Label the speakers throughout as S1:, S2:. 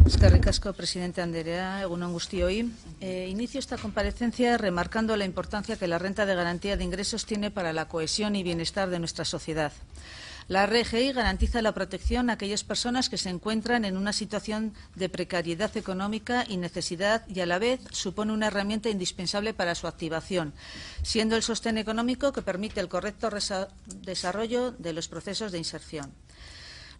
S1: Eskerrik asko, presidente Andrea. Egun on guztioi. Inicio esta comparecencia remarcando la importancia que la renta de garantía de ingresos tiene para la cohesión y bienestar de nuestra sociedad. La RGI garantiza la protección a aquellas personas que se encuentran en una situación de precariedad económica y necesidad y, a la vez, supone una herramienta indispensable para su activación, siendo el sostén económico que permite el correcto desarrollo de los procesos de inserción.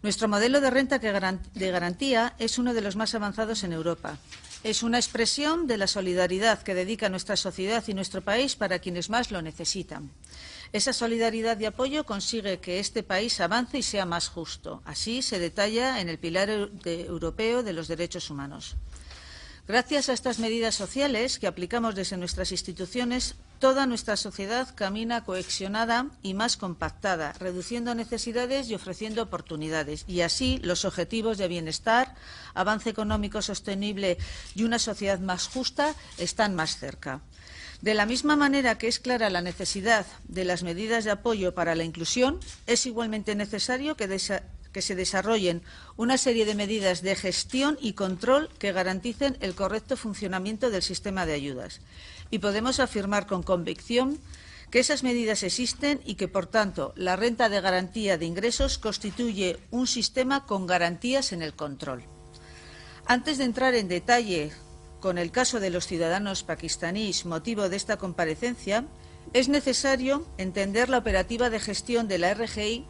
S1: Nuestro modelo de renta de garantía es uno de los más avanzados en Europa. Es una expresión de la solidaridad que dedica nuestra sociedad y nuestro país para quienes más lo necesitan. Esa solidaridad y apoyo consigue que este país avance y sea más justo. Así se detalla en el Pilar Europeo de los Derechos Humanos. Gracias a estas medidas sociales que aplicamos desde nuestras instituciones, toda nuestra sociedad camina cohesionada y más compactada, reduciendo necesidades y ofreciendo oportunidades. Y así los objetivos de bienestar, avance económico sostenible y una sociedad más justa están más cerca. De la misma manera que es clara la necesidad de las medidas de apoyo para la inclusión, es igualmente necesario que se desarrollen una serie de medidas de gestión y control que garanticen el correcto funcionamiento del sistema de ayudas. Y podemos afirmar con convicción que esas medidas existen y que, por tanto, la renta de garantía de ingresos constituye un sistema con garantías en el control. Antes de entrar en detalle con el caso de los ciudadanos pakistaníes, motivo de esta comparecencia, es necesario entender la operativa de gestión de la RGI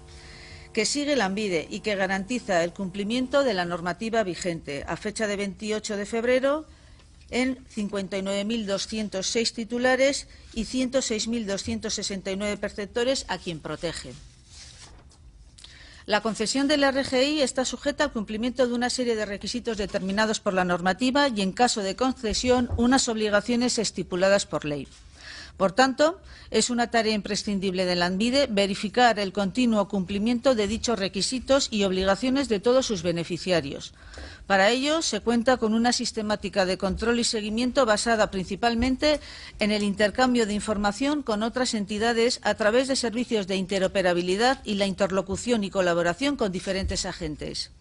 S1: que sigue Lanbide y que garantiza el cumplimiento de la normativa vigente a fecha de 28 de febrero en 59.206 titulares y 106.269 perceptores a quien protege. La concesión de la RGI está sujeta al cumplimiento de una serie de requisitos determinados por la normativa y, en caso de concesión, unas obligaciones estipuladas por ley. Por tanto, es una tarea imprescindible de Lanbide verificar el continuo cumplimiento de dichos requisitos y obligaciones de todos sus beneficiarios. Para ello, se cuenta con una sistemática de control y seguimiento basada principalmente en el intercambio de información con otras entidades a través de servicios de interoperabilidad y la interlocución y colaboración con diferentes agentes.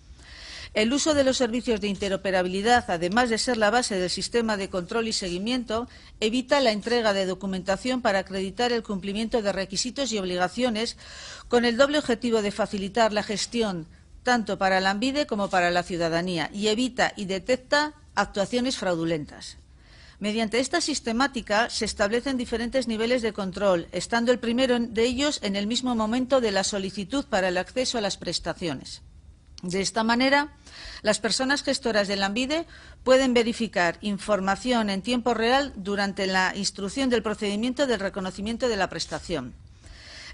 S1: El uso de los servicios de interoperabilidad, además de ser la base del sistema de control y seguimiento, evita la entrega de documentación para acreditar el cumplimiento de requisitos y obligaciones, con el doble objetivo de facilitar la gestión tanto para Lanbide como para la ciudadanía, y evita y detecta actuaciones fraudulentas. Mediante esta sistemática se establecen diferentes niveles de control, estando el primero de ellos en el mismo momento de la solicitud para el acceso a las prestaciones. De esta manera, las personas gestoras de Lanbide pueden verificar información en tiempo real durante la instrucción del procedimiento del reconocimiento de la prestación.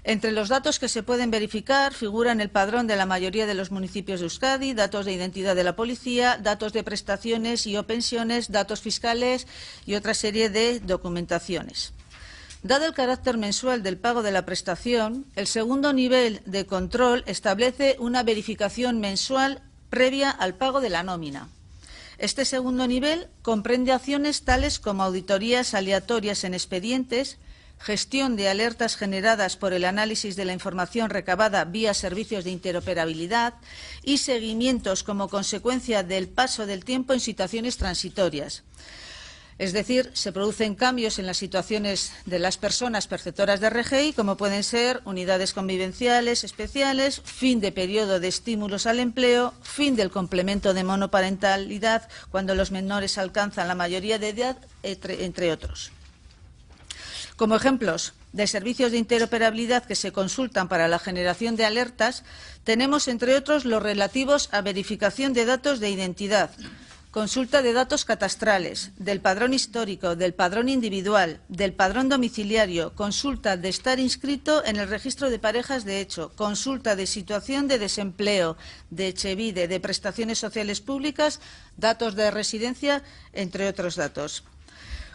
S1: Entre los datos que se pueden verificar figuran el padrón de la mayoría de los municipios de Euskadi, datos de identidad de la policía, datos de prestaciones y o pensiones, datos fiscales y otra serie de documentaciones. Dado el carácter mensual del pago de la prestación, el segundo nivel de control establece una verificación mensual previa al pago de la nómina. Este segundo nivel comprende acciones tales como auditorías aleatorias en expedientes, gestión de alertas generadas por el análisis de la información recabada vía servicios de interoperabilidad y seguimientos como consecuencia del paso del tiempo en situaciones transitorias. Es decir, se producen cambios en las situaciones de las personas perceptoras de RGI, como pueden ser unidades convivenciales especiales, fin de periodo de estímulos al empleo, fin del complemento de monoparentalidad cuando los menores alcanzan la mayoría de edad, entre otros. Como ejemplos de servicios de interoperabilidad que se consultan para la generación de alertas, tenemos, entre otros, los relativos a verificación de datos de identidad, consulta de datos catastrales, del padrón histórico, del padrón individual, del padrón domiciliario, consulta de estar inscrito en el registro de parejas de hecho, consulta de situación de desempleo, de Etxebide, de prestaciones sociales públicas, datos de residencia, entre otros datos.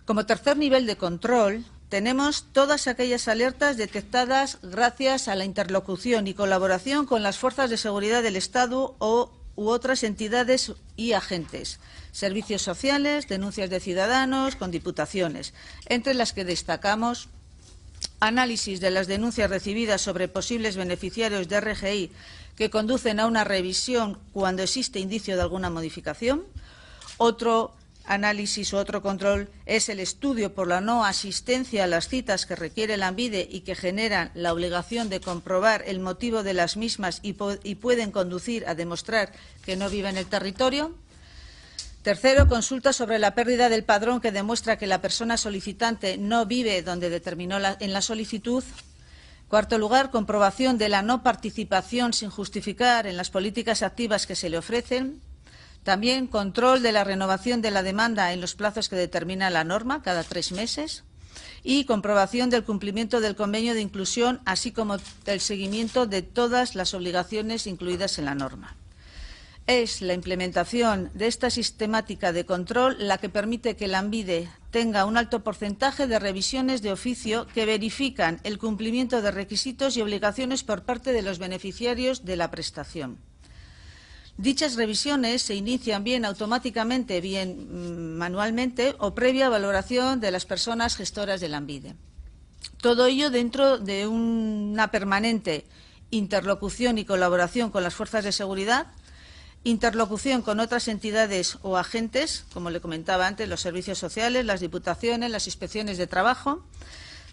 S1: Como tercer nivel de control, tenemos todas aquellas alertas detectadas gracias a la interlocución y colaboración con las fuerzas de seguridad del Estado u otras entidades y agentes, servicios sociales, denuncias de ciudadanos, con diputaciones, entre las que destacamos análisis de las denuncias recibidas sobre posibles beneficiarios de RGI que conducen a una revisión cuando existe indicio de alguna modificación, Otro análisis o otro control es el estudio por la no asistencia a las citas que requiere Lanbide y que generan la obligación de comprobar el motivo de las mismas y pueden conducir a demostrar que no vive en el territorio. Tercero, consulta sobre la pérdida del padrón que demuestra que la persona solicitante no vive donde determinó en la solicitud. Cuarto lugar, comprobación de la no participación sin justificar en las políticas activas que se le ofrecen. También control de la renovación de la demanda en los plazos que determina la norma, cada 3 meses. Y comprobación del cumplimiento del convenio de inclusión, así como el seguimiento de todas las obligaciones incluidas en la norma. Es la implementación de esta sistemática de control la que permite que Lanbide tenga un alto porcentaje de revisiones de oficio que verifican el cumplimiento de requisitos y obligaciones por parte de los beneficiarios de la prestación. Dichas revisiones se inician bien automáticamente, bien manualmente o previa valoración de las personas gestoras de Lanbide. Todo ello dentro de una permanente interlocución y colaboración con las fuerzas de seguridad, interlocución con otras entidades o agentes, como le comentaba antes, los servicios sociales, las diputaciones, las inspecciones de trabajo,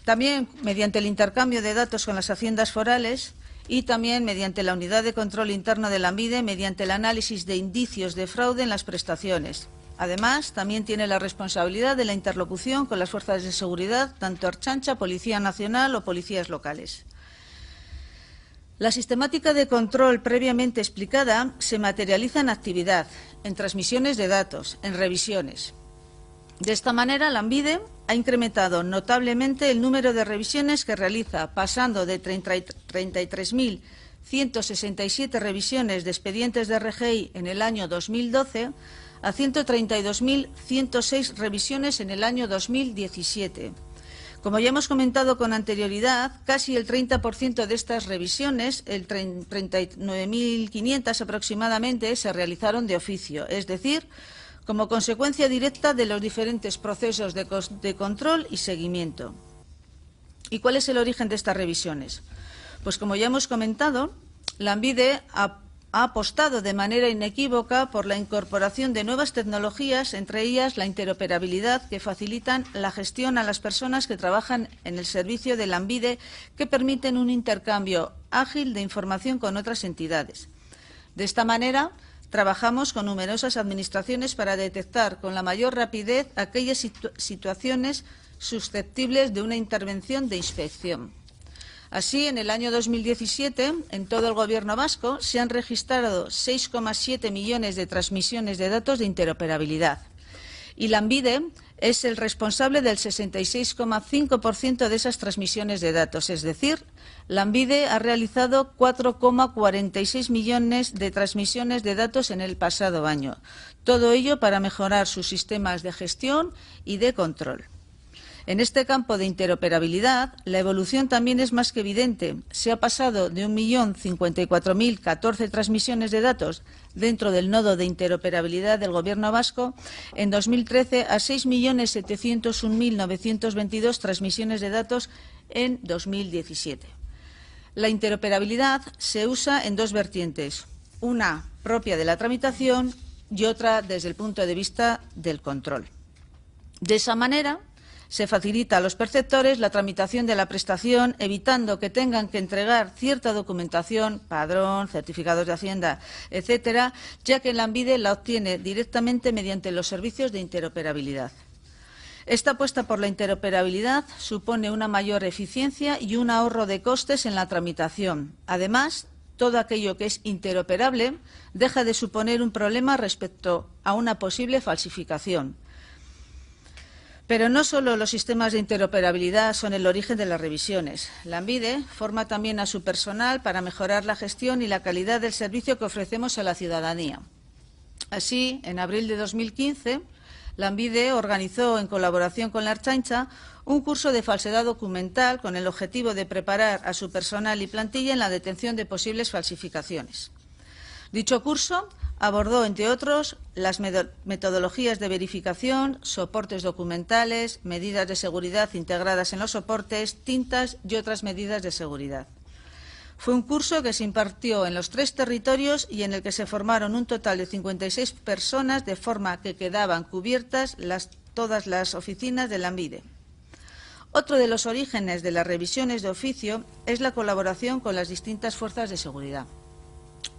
S1: también mediante el intercambio de datos con las haciendas forales y también mediante la unidad de control interno de Lanbide, mediante el análisis de indicios de fraude en las prestaciones. Además, también tiene la responsabilidad de la interlocución con las fuerzas de seguridad, tanto Ertzaintza, Policía Nacional o policías locales. La sistemática de control previamente explicada se materializa en actividad, en transmisiones de datos, en revisiones. De esta manera, Lanbide ha incrementado notablemente el número de revisiones que realiza, pasando de 33.167 revisiones de expedientes de RGI en el año 2012 a 132.106 revisiones en el año 2017. Como ya hemos comentado con anterioridad, casi el 30% de estas revisiones, el 39.500 aproximadamente, se realizaron de oficio, es decir, como consecuencia directa de los diferentes procesos de control y seguimiento. ¿Y cuál es el origen de estas revisiones? Pues como ya hemos comentado, Lanbide ha apostado de manera inequívoca por la incorporación de nuevas tecnologías, entre ellas la interoperabilidad, que facilitan la gestión a las personas que trabajan en el servicio de Lanbide, que permiten un intercambio ágil de información con otras entidades. De esta manera, trabajamos con numerosas administraciones para detectar con la mayor rapidez aquellas situaciones susceptibles de una intervención de inspección. Así, en el año 2017, en todo el Gobierno vasco, se han registrado 6,7 millones de transmisiones de datos de interoperabilidad. Y Lanbide es el responsable del 66,5% de esas transmisiones de datos. Es decir, Lanbide ha realizado 4,46 millones de transmisiones de datos en el pasado año. Todo ello para mejorar sus sistemas de gestión y de control. En este campo de interoperabilidad, la evolución también es más que evidente. Se ha pasado de 1.054.014 transmisiones de datos dentro del nodo de interoperabilidad del Gobierno vasco en 2013 a 6.701.922 transmisiones de datos en 2017. La interoperabilidad se usa en dos vertientes, una propia de la tramitación y otra desde el punto de vista del control. De esa manera, se facilita a los perceptores la tramitación de la prestación, evitando que tengan que entregar cierta documentación, padrón, certificados de Hacienda, etcétera, ya que Lanbide la obtiene directamente mediante los servicios de interoperabilidad. Esta apuesta por la interoperabilidad supone una mayor eficiencia y un ahorro de costes en la tramitación. Además, todo aquello que es interoperable deja de suponer un problema respecto a una posible falsificación. Pero no solo los sistemas de interoperabilidad son el origen de las revisiones. Lanbide forma también a su personal para mejorar la gestión y la calidad del servicio que ofrecemos a la ciudadanía. Así, en abril de 2015, Lanbide organizó, en colaboración con la Ertzaintza, un curso de falsedad documental con el objetivo de preparar a su personal y plantilla en la detención de posibles falsificaciones. Dicho curso abordó, entre otros, las metodologías de verificación, soportes documentales, medidas de seguridad integradas en los soportes, tintas y otras medidas de seguridad. Fue un curso que se impartió en los 3 territorios y en el que se formaron un total de 56 personas, de forma que quedaban cubiertas todas las oficinas de Lanbide. Otro de los orígenes de las revisiones de oficio es la colaboración con las distintas fuerzas de seguridad.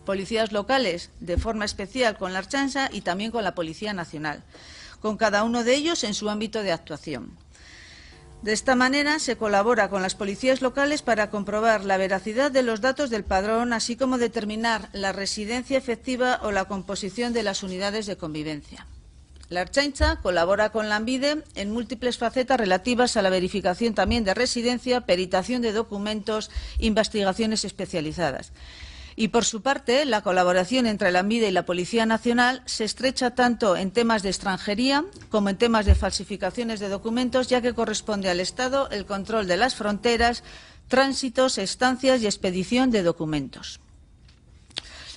S1: Policías locales, de forma especial con la Ertzaintza y también con la Policía Nacional, con cada uno de ellos en su ámbito de actuación. De esta manera se colabora con las policías locales para comprobar la veracidad de los datos del padrón, así como determinar la residencia efectiva o la composición de las unidades de convivencia. La Ertzaintza colabora con Lanbide en múltiples facetas relativas a la verificación también de residencia, peritación de documentos, investigaciones especializadas. Y, por su parte, la colaboración entre Lanbide y la Policía Nacional se estrecha tanto en temas de extranjería como en temas de falsificaciones de documentos, ya que corresponde al Estado el control de las fronteras, tránsitos, estancias y expedición de documentos.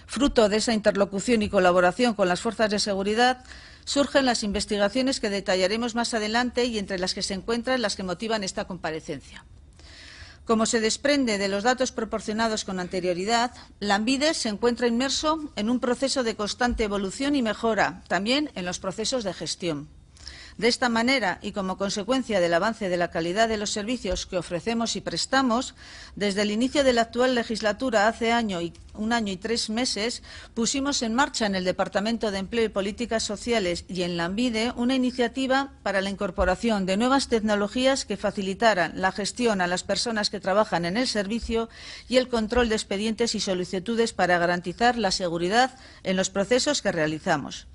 S1: Fruto de esa interlocución y colaboración con las fuerzas de seguridad, surgen las investigaciones que detallaremos más adelante y entre las que se encuentran las que motivan esta comparecencia. Como se desprende de los datos proporcionados con anterioridad, Lanbide se encuentra inmerso en un proceso de constante evolución y mejora, también en los procesos de gestión. De esta manera, y como consecuencia del avance de la calidad de los servicios que ofrecemos y prestamos, desde el inicio de la actual legislatura, hace un año y 3 meses, pusimos en marcha en el Departamento de Empleo y Políticas Sociales y en Lanbide una iniciativa para la incorporación de nuevas tecnologías que facilitaran la gestión a las personas que trabajan en el servicio y el control de expedientes y solicitudes para garantizar la seguridad en los procesos que realizamos.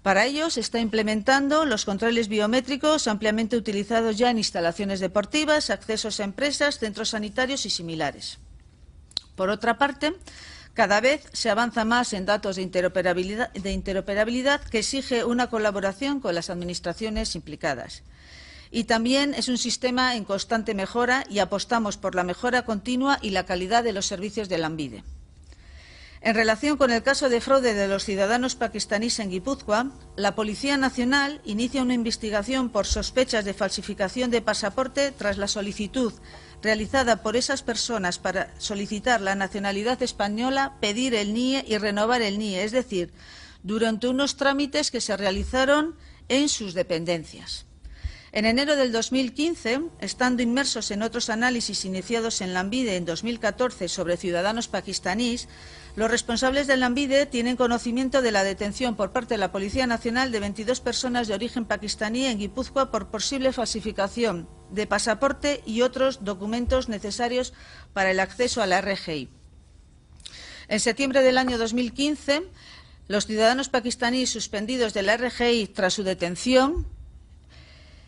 S1: Para ello, se está implementando los controles biométricos ampliamente utilizados ya en instalaciones deportivas, accesos a empresas, centros sanitarios y similares. Por otra parte, cada vez se avanza más en datos de interoperabilidad que exige una colaboración con las administraciones implicadas. Y también es un sistema en constante mejora y apostamos por la mejora continua y la calidad de los servicios de Lanbide. En relación con el caso de fraude de los ciudadanos pakistaníes en Guipúzcoa, la Policía Nacional inicia una investigación por sospechas de falsificación de pasaporte tras la solicitud realizada por esas personas para solicitar la nacionalidad española, pedir el NIE y renovar el NIE, es decir, durante unos trámites que se realizaron en sus dependencias. En enero del 2015, estando inmersos en otros análisis iniciados en Lanbide en 2014 sobre ciudadanos pakistaníes, los responsables de Lanbide tienen conocimiento de la detención por parte de la Policía Nacional de 22 personas de origen pakistaní en Guipúzcoa por posible falsificación de pasaporte y otros documentos necesarios para el acceso a la RGI. En septiembre del año 2015, los ciudadanos pakistaníes suspendidos de la RGI tras su detención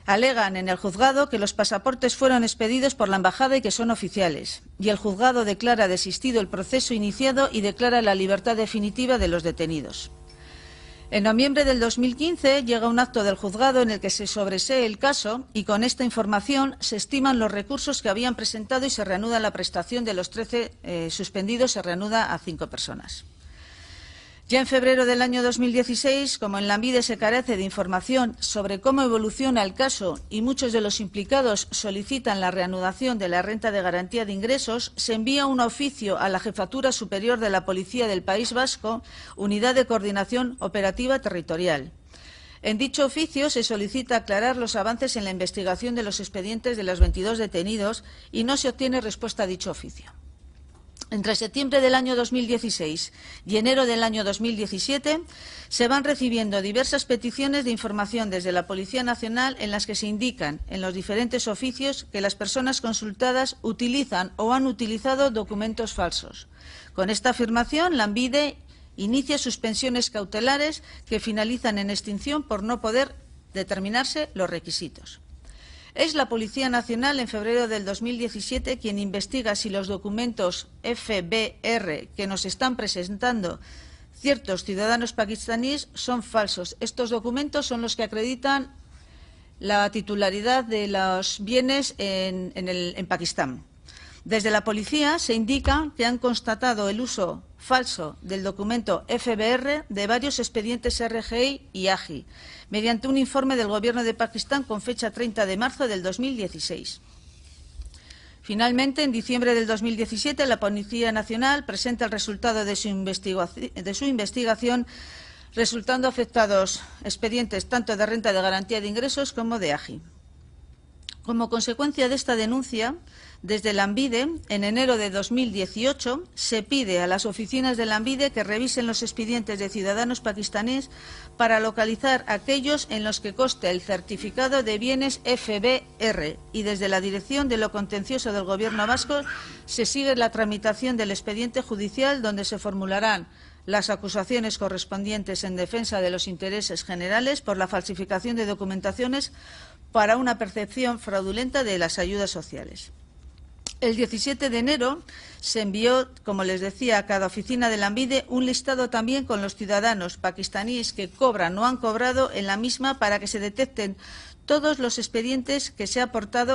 S1: alegan en el juzgado que los pasaportes fueron expedidos por la embajada y que son oficiales, y el juzgado declara desistido el proceso iniciado y declara la libertad definitiva de los detenidos. En noviembre del 2015 llega un acto del juzgado en el que se sobresee el caso y con esta información se estiman los recursos que habían presentado y se reanuda la prestación de los 13 suspendidos, se reanuda a 5 personas. Ya en febrero del año 2016, como en Lanbide se carece de información sobre cómo evoluciona el caso y muchos de los implicados solicitan la reanudación de la renta de garantía de ingresos, se envía un oficio a la Jefatura Superior de la Policía del País Vasco, Unidad de Coordinación Operativa Territorial. En dicho oficio se solicita aclarar los avances en la investigación de los expedientes de los 22 detenidos y no se obtiene respuesta a dicho oficio. Entre septiembre del año 2016 y enero del año 2017 se van recibiendo diversas peticiones de información desde la Policía Nacional en las que se indican en los diferentes oficios que las personas consultadas utilizan o han utilizado documentos falsos. Con esta afirmación, Lanbide inicia suspensiones cautelares que finalizan en extinción por no poder determinarse los requisitos. Es la Policía Nacional en febrero del 2017 quien investiga si los documentos FBR que nos están presentando ciertos ciudadanos pakistaníes son falsos. Estos documentos son los que acreditan la titularidad de los bienes en Pakistán. Desde la policía se indica que han constatado el uso falso del documento FBR de varios expedientes RGI y AGI, mediante un informe del Gobierno de Pakistán con fecha 30 de marzo del 2016. Finalmente, en diciembre del 2017, la Policía Nacional presenta el resultado de su investigación, resultando afectados expedientes tanto de renta de garantía de ingresos como de AGI. Como consecuencia de esta denuncia, desde Lanbide, en enero de 2018, se pide a las oficinas de Lanbide que revisen los expedientes de ciudadanos pakistaníes para localizar aquellos en los que conste el certificado de bienes FBR, y desde la Dirección de lo Contencioso del Gobierno vasco se sigue la tramitación del expediente judicial, donde se formularán las acusaciones correspondientes en defensa de los intereses generales por la falsificación de documentaciones para una percepción fraudulenta de las ayudas sociales. El 17 de enero se envió, como les decía, a cada oficina de Lanbide un listado también con los ciudadanos pakistaníes que cobran o han cobrado en la misma, para que se detecten todos los expedientes que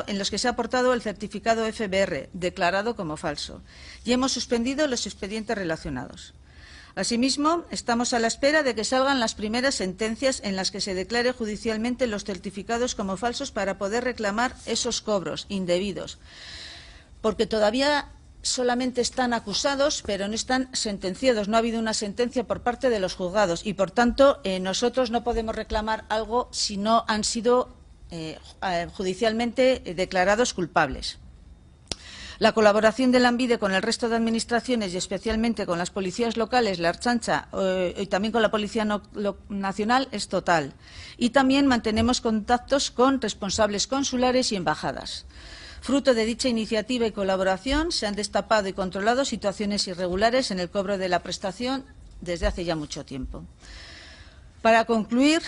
S1: en los que se ha aportado el certificado FBR, declarado como falso, y hemos suspendido los expedientes relacionados. Asimismo, estamos a la espera de que salgan las primeras sentencias en las que se declare judicialmente los certificados como falsos para poder reclamar esos cobros indebidos, porque todavía solamente están acusados, pero no están sentenciados. No ha habido una sentencia por parte de los juzgados y, por tanto, nosotros no podemos reclamar algo si no han sido judicialmente declarados culpables. La colaboración de Lanbide con el resto de administraciones y especialmente con las policías locales, la Ertzaintza y también con la Policía Nacional es total. Y también mantenemos contactos con responsables consulares y embajadas. Fruto de dicha iniciativa y colaboración se han destapado y controlado situaciones irregulares en el cobro de la prestación desde hace ya mucho tiempo. Para concluir,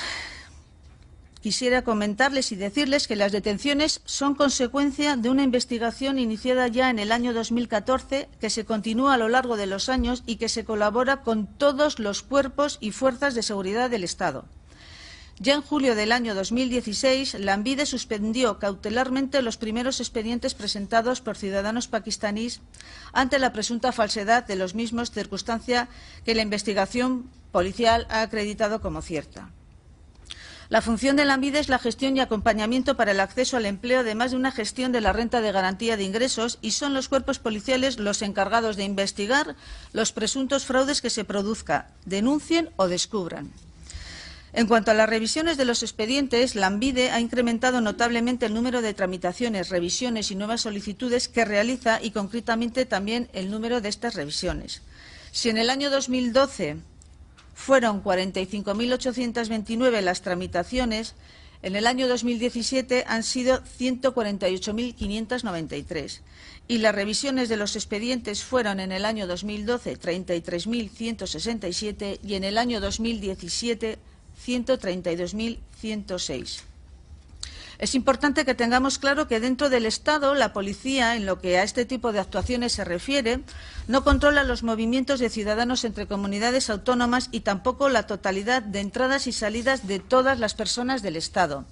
S1: quisiera comentarles y decirles que las detenciones son consecuencia de una investigación iniciada ya en el año 2014, que se continúa a lo largo de los años y que se colabora con todos los cuerpos y fuerzas de seguridad del Estado. Ya en julio del año 2016, Lanbide suspendió cautelarmente los primeros expedientes presentados por ciudadanos pakistaníes ante la presunta falsedad de los mismos, circunstancia que la investigación policial ha acreditado como cierta. La función de Lanbide es la gestión y acompañamiento para el acceso al empleo, además de una gestión de la renta de garantía de ingresos, y son los cuerpos policiales los encargados de investigar los presuntos fraudes que se produzcan, denuncien o descubran. En cuanto a las revisiones de los expedientes, Lanbide ha incrementado notablemente el número de tramitaciones, revisiones y nuevas solicitudes que realiza, y concretamente también el número de estas revisiones. Si en el año 2012 fueron 45.829 las tramitaciones, en el año 2017 han sido 148.593 y las revisiones de los expedientes fueron en el año 2012 33.167 y en el año 2017 132.106. Es importante que tengamos claro que dentro del Estado la policía, en lo que a este tipo de actuaciones se refiere, no controla los movimientos de ciudadanos entre comunidades autónomas y tampoco la totalidad de entradas y salidas de todas las personas del Estado.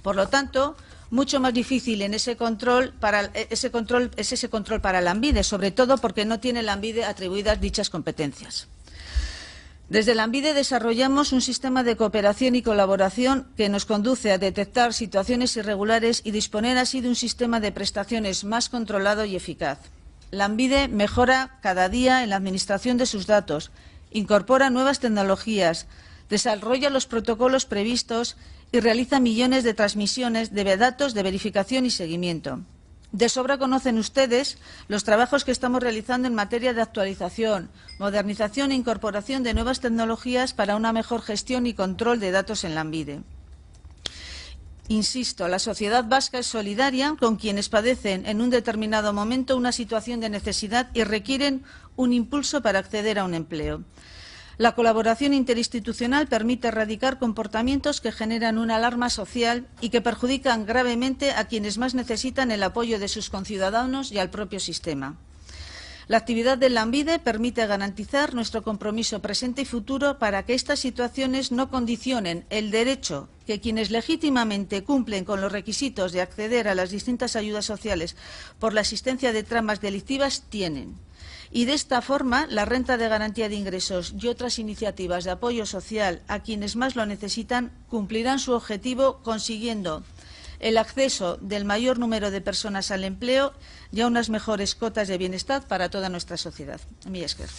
S1: Por lo tanto, mucho más difícil en ese control es ese control para Lanbide, sobre todo porque no tiene Lanbide atribuidas dichas competencias. Desde Lanbide desarrollamos un sistema de cooperación y colaboración que nos conduce a detectar situaciones irregulares y disponer así de un sistema de prestaciones más controlado y eficaz. Lanbide mejora cada día en la administración de sus datos, incorpora nuevas tecnologías, desarrolla los protocolos previstos y realiza millones de transmisiones de datos de verificación y seguimiento. De sobra conocen ustedes los trabajos que estamos realizando en materia de actualización, modernización e incorporación de nuevas tecnologías para una mejor gestión y control de datos en Lanbide. Insisto, la sociedad vasca es solidaria con quienes padecen en un determinado momento una situación de necesidad y requieren un impulso para acceder a un empleo. La colaboración interinstitucional permite erradicar comportamientos que generan una alarma social y que perjudican gravemente a quienes más necesitan el apoyo de sus conciudadanos y al propio sistema. La actividad de Lanbide permite garantizar nuestro compromiso presente y futuro para que estas situaciones no condicionen el derecho que quienes legítimamente cumplen con los requisitos de acceder a las distintas ayudas sociales por la existencia de tramas delictivas tienen. Y de esta forma, la renta de garantía de ingresos y otras iniciativas de apoyo social a quienes más lo necesitan cumplirán su objetivo, consiguiendo el acceso del mayor número de personas al empleo y a unas mejores cotas de bienestar para toda nuestra sociedad. Mi esker.